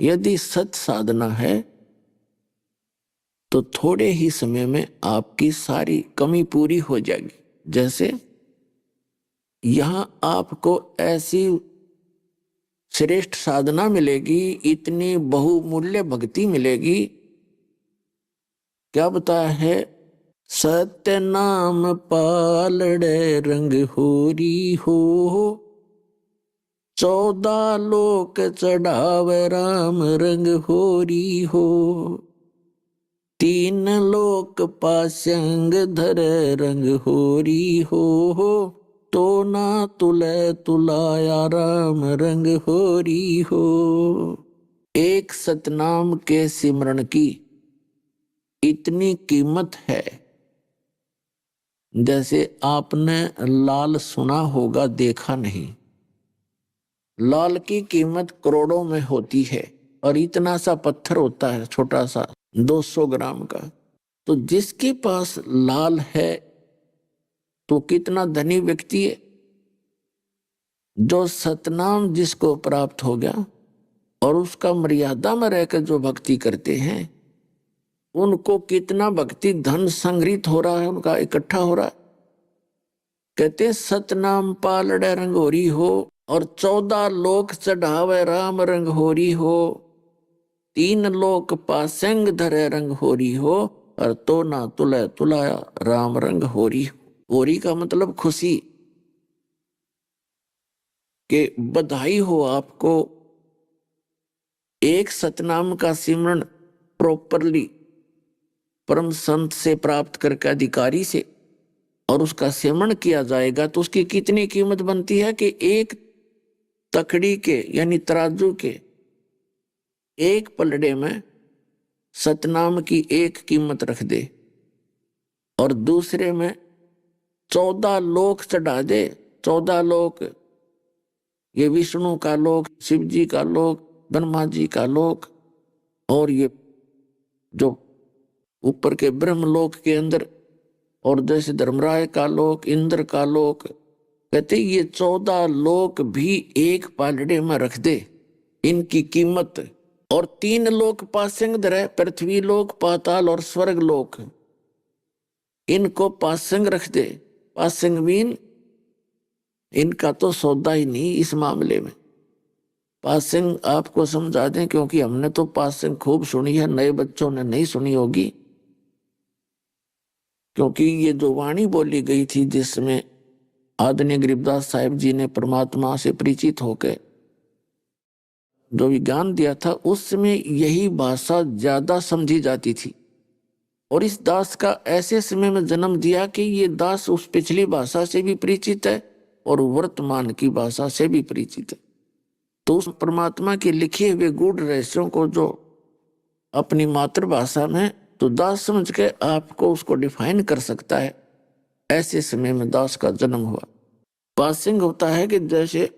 यदि सत साधना है तो थोड़े ही समय में आपकी सारी कमी पूरी हो जाएगी। जैसे यहां आपको ऐसी श्रेष्ठ साधना मिलेगी, इतनी बहुमूल्य भक्ति मिलेगी। क्या बताया है? सत्य नाम पालड़े रंग होरी हो, 14 लोक चढ़ावे राम रंग होरी हो, 3 लोक पासंग धरे रंग होरी हो, तो ना तुले तुलाया राम रंग होरी हो। एक सतनाम के सिमरण की इतनी कीमत है, जैसे आपने लाल सुना होगा, देखा नहीं। लाल की कीमत करोड़ों में होती है और इतना सा पत्थर होता है, छोटा सा 200 ग्राम का। तो जिसके पास लाल है तो कितना धनी व्यक्ति है। जो सतनाम जिसको प्राप्त हो गया और उसका मर्यादा में रहकर जो भक्ति करते हैं, उनको कितना भक्ति धन संग्रहित हो रहा है, उनका इकट्ठा हो रहा है। कहते सतनाम पालड़े रंग होरी हो और 14 लोक चढ़ावे राम रंग होरी हो, 3 लोक पासंग धरे रंग होरी हो, और तो ना तुले तुलाया राम रंग होरी। होरी का मतलब खुशी, के बधाई हो आपको एक सतनाम का सिमरन प्रॉपरली परम संत से प्राप्त करके, अधिकारी से, और उसका सिमरन किया जाएगा तो उसकी कितनी कीमत बनती है कि एक तकड़ी के यानी तराजू के एक पलड़े में सतनाम की एक कीमत रख दे और दूसरे में 14 लोक चढ़ा दे। 14 लोक, ये विष्णु का लोक, शिव जी का लोक, ब्रह्मा जी का लोक, और ये जो ऊपर के ब्रह्मलोक के अंदर, और जैसे धर्मराय का लोक, इंद्र का लोक, कहते ये 14 लोक भी एक पालड़े में रख दे इनकी कीमत। और 3 लोक पासंग धरे, पृथ्वी लोक, पाताल और स्वर्ग लोक, इनको पासंग रख दे। पासंग मीन इनका तो सौदा ही नहीं इस मामले में। पासिंग आपको समझा दें, क्योंकि हमने तो पासिंग खूब सुनी है, नए बच्चों ने नहीं सुनी होगी। क्योंकि ये जो वाणी बोली गई थी जिसमें आदरणीय गरीबदास साहिब जी ने परमात्मा से परिचित होकर जो विज्ञान दिया था, उसमें यही भाषा ज्यादा समझी जाती थी। और इस दास का ऐसे समय में जन्म दिया कि ये दास उस पिछली भाषा से भी परिचित है और वर्तमान की भाषा से भी परिचित है। तो उस परमात्मा के लिखे हुए गूढ़ रहस्यों को जो अपनी मातृभाषा में, तो दास समझ के आपको उसको डिफाइन कर सकता है। ऐसे समय में दास का जन्म हुआ। पासिंग होता है कि जैसे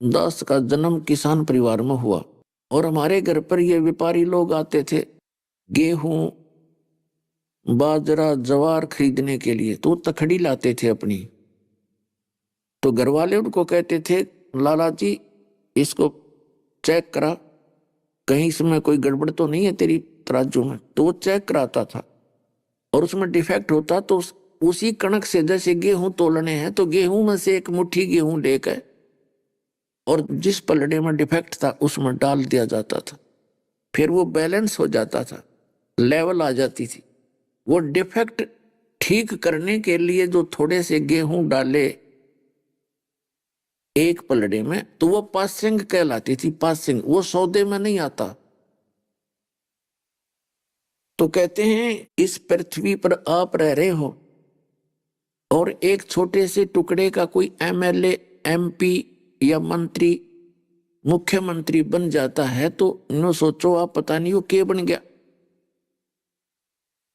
दास का जन्म किसान परिवार में हुआ और हमारे घर पर ये व्यापारी लोग आते थे गेहूं, बाजरा, जवार खरीदने के लिए, तो तखड़ी लाते थे अपनी। तो घर वाले उनको कहते थे, लाला जी इसको चेक करा, कहीं इसमें कोई गड़बड़ तो नहीं है तेरी तराजू में। तो वो चेक कराता था और उसमें डिफेक्ट होता तो उसी कणक से, जैसे गेहूं तोलने हैं तो गेहूं में से एक मुट्ठी गेहूं लेकर और जिस पलड़े में डिफेक्ट था उसमें डाल दिया जाता था। फिर वो बैलेंस हो जाता था, लेवल आ जाती थी। वो डिफेक्ट ठीक करने के लिए जो थोड़े से गेहूं डाले एक पलड़े में, तो वो पासिंग कहलाती थी। पासिंग वो सौदे में नहीं आता। तो कहते हैं इस पृथ्वी पर आप रह रहे हो और एक छोटे से टुकड़े का कोई एमएलए, एमपी या मंत्री, मुख्यमंत्री बन जाता है तो नो सोचो आप, पता नहीं वो क्या बन गया।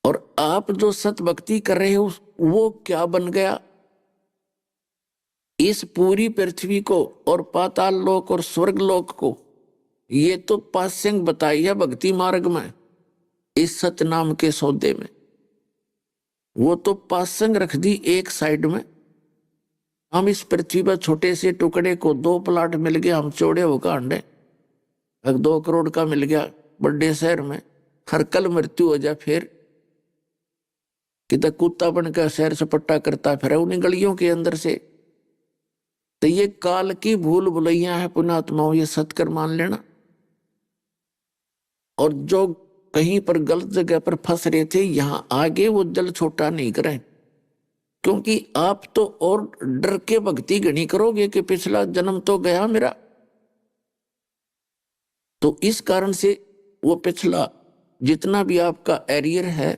और आप जो सत भक्ति कर रहे हो वो क्या बन गया। इस पूरी पृथ्वी को और पाताल लोक और स्वर्ग लोक को ये तो पासिंग बताई है भक्ति मार्ग में, इस सतनाम के सौदे में। वो तो पासिंग रख दी एक साइड में। हम इस पृथ्वी पर छोटे से टुकड़े को 2 प्लाट मिल गए, हम चौड़े होकर अंडे अगर 2 करोड़ का मिल गया बड़े शहर में, हर कल मृत्यु हो जाए, फिर कितना कुत्ता बन का शहर सपट्टा करता फिर उन्हीं गलियों के अंदर से। तो ये काल की भूल भुलैया है पुण्यात्माओं, ये सत्कर मान लेना। और जो कहीं पर गलत जगह पर फंस रहे थे, यहां आगे वो दिल छोटा नहीं करें, क्योंकि आप तो और डर के भक्ति गणी करोगे कि पिछला जन्म तो गया मेरा। तो इस कारण से वो पिछला जितना भी आपका एरियर है,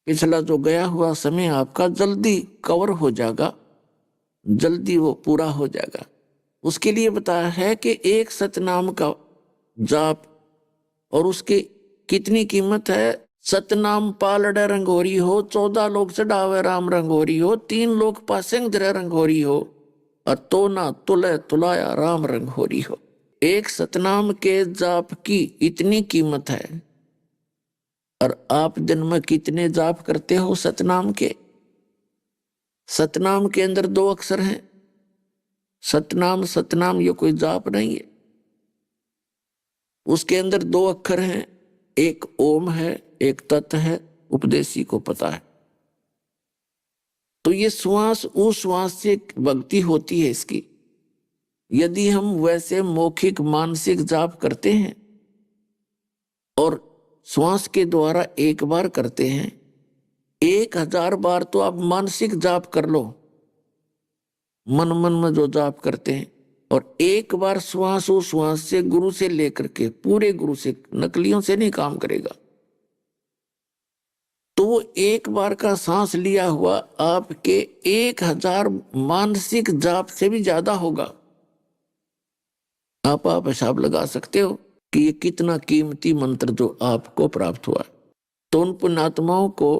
पिछला जो गया हुआ समय आपका जल्दी कवर हो जाएगा, जल्दी वो पूरा हो जाएगा। उसके लिए बताया है कि एक सतनाम का जाप, और उसकी कितनी कीमत है। सतनाम पालड़ रंगोरी हो, 14 लोग चढ़ावे राम रंगोरी हो, 3 लोग पासेंग धरे रंगोरी हो, और तो ना तुले तुलाया राम रंगोरी हो। एक सतनाम के जाप की इतनी कीमत है। और आप दिन में कितने जाप करते हो सतनाम के? सतनाम के अंदर 2 अक्षर हैं। सतनाम सतनाम ये कोई जाप नहीं है, उसके अंदर 2 अक्षर हैं, एक ओम है, एक तत् है, उपदेशी को पता है। तो ये श्वास उस श्वास से भक्ति होती है इसकी। यदि हम वैसे मौखिक मानसिक जाप करते हैं और श्वास के द्वारा एक बार करते हैं, 1000 बार तो आप मानसिक जाप कर लो, मन मन में जो जाप करते हैं, और एक बार श्वास उस श्वास से गुरु से लेकर के पूरे गुरु से, नकलियों से नहीं काम करेगा। तो वो एक बार का सांस लिया हुआ आपके 1000 मानसिक जाप से भी ज्यादा होगा। आप हिसाब लगा सकते हो कि ये कितना कीमती मंत्र जो आपको प्राप्त हुआ। तो उन पुण्यात्माओं को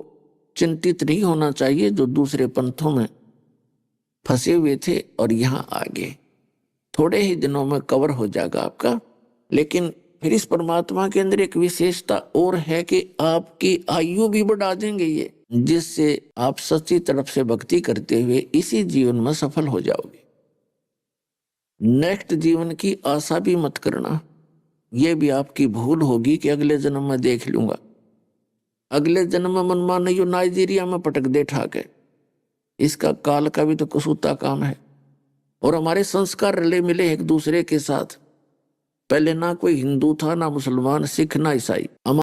चिंतित नहीं होना चाहिए जो दूसरे पंथों में फंसे हुए थे और यहां आ गए। थोड़े ही दिनों में कवर हो जाएगा आपका। लेकिन फिर इस परमात्मा के अंदर एक विशेषता और है कि आपकी आयु भी बढ़ा देंगे ये, जिससे आप सच्ची तरफ से भक्ति करते हुए इसी जीवन में सफल हो जाओगे। नेक्स्ट जीवन की आशा भी मत करना, ये भी आपकी भूल होगी कि अगले जन्म में देख लूंगा। अगले जन्म में मनमान नहीं हो नाइजीरिया में पटक दे ठाके, इसका काल का भी तो कसूता काम है। और हमारे संस्कार रले मिले एक दूसरे के साथ। पहले ना कोई हिंदू था, ना मुसलमान, सिख, ना ईसाई।